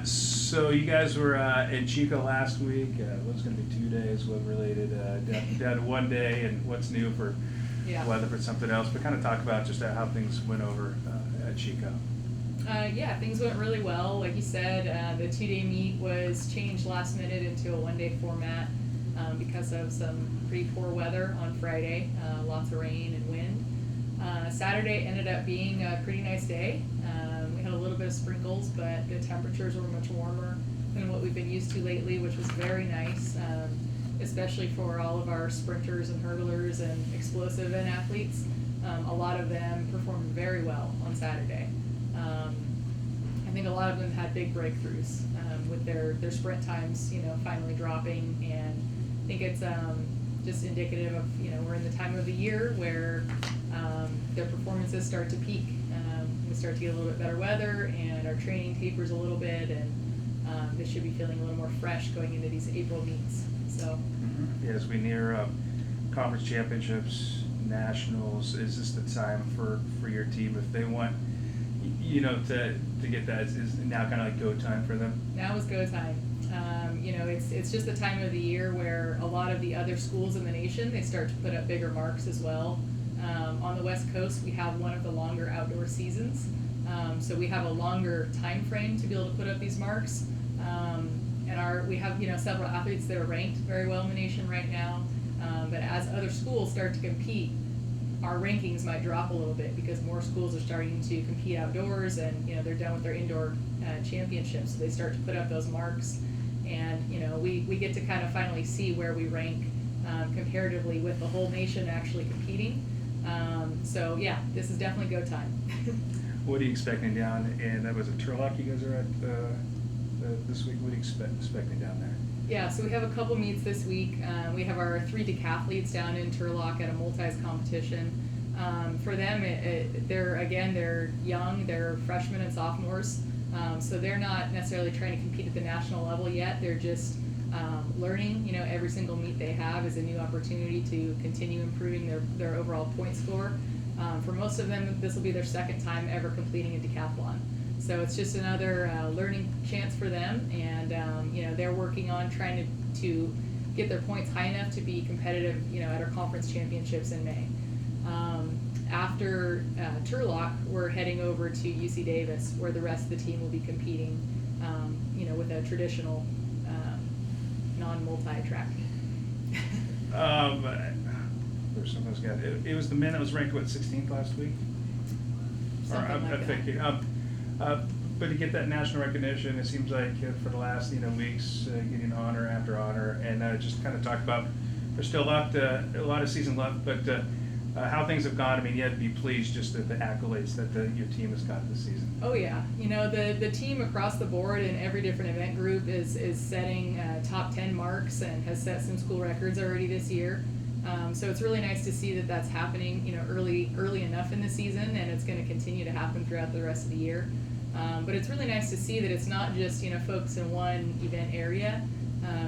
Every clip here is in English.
So you guys were in Chico last week. What's going to be 2 days? What related down to 1 day, and what's new for weather for something else? But kind of talk about just how things went over at Chico. Yeah, things went really well. Like you said, the 2-day meet was changed last minute into a 1-day format because of some pretty poor weather on Friday, lots of rain and wind. Saturday ended up being a pretty nice day. We had a little bit of sprinkles, but the temperatures were much warmer than what we've been used to lately, which was very nice, especially for all of our sprinters and hurdlers and explosive event athletes. A lot of them performed very well on Saturday. I think a lot of them had big breakthroughs with their sprint times, finally dropping, and I think it's just indicative of, we're in the time of the year where their performances start to peak. We start to get a little bit better weather, and our training tapers a little bit, and they should be feeling a little more fresh going into these April meets. So, As we near conference championships, nationals, is this the time for your team if they want, to get that? Is now kind of like go time for them? Now is go time. It's just the time of the year where a lot of the other schools in the nation, they start to put up bigger marks as well. On the West Coast, we have one of the longer outdoor seasons, so we have a longer time frame to be able to put up these marks. And we have several athletes that are ranked very well in the nation right now. But as other schools start to compete, our rankings might drop a little bit because more schools are starting to compete outdoors, and they're done with their indoor championships, so they start to put up those marks, and we get to kind of finally see where we rank comparatively with the whole nation actually competing. So yeah, this is definitely go time. What are you expecting down in, that was a Turlock you guys are at this week? What are you expecting down there? Yeah, so we have a couple meets this week. We have our 3 decathletes down in Turlock at a multis competition. For them, they're young, they're freshmen and sophomores, so they're not necessarily trying to compete at the national level yet. They're just learning. Every single meet they have is a new opportunity to continue improving their overall point score. For most of them, this will be their second time ever completing a decathlon. So it's just another learning chance for them, and they're working on trying to get their points high enough to be competitive, at our conference championships in May. After Turlock, we're heading over to UC Davis, where the rest of the team will be competing, with a traditional non-multi track. There's something else. It was the men that was ranked 16th last week. But to get that national recognition, it seems like for the last weeks, getting honor after honor, and just kind of talk about there's still a lot of season left, but how things have gone. I mean, you had to be pleased just at the accolades that your team has got this season. Oh yeah, the team across the board in every different event group is setting top 10 marks and has set some school records already this year. So it's really nice to see that that's happening, early enough in the season, and it's going to continue to happen throughout the rest of the year. But it's really nice to see that it's not just, folks in one event area.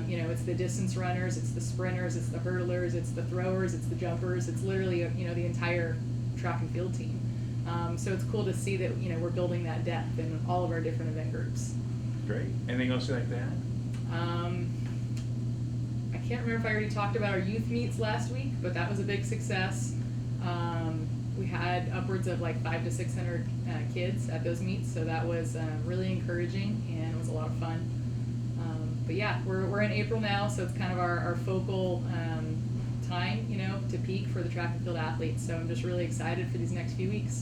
It's the distance runners, it's the sprinters, it's the hurdlers, it's the throwers, it's the jumpers. It's literally, the entire track and field team. So it's cool to see that, we're building that depth in all of our different event groups. Great. Anything else you like to add? I can't remember if I already talked about our youth meets last week, but that was a big success. We had upwards of like 500 to 600 kids at those meets, so that was really encouraging, and it was a lot of fun. But yeah, we're in April now, so it's kind of our focal time, to peak for the track and field athletes. So I'm just really excited for these next few weeks.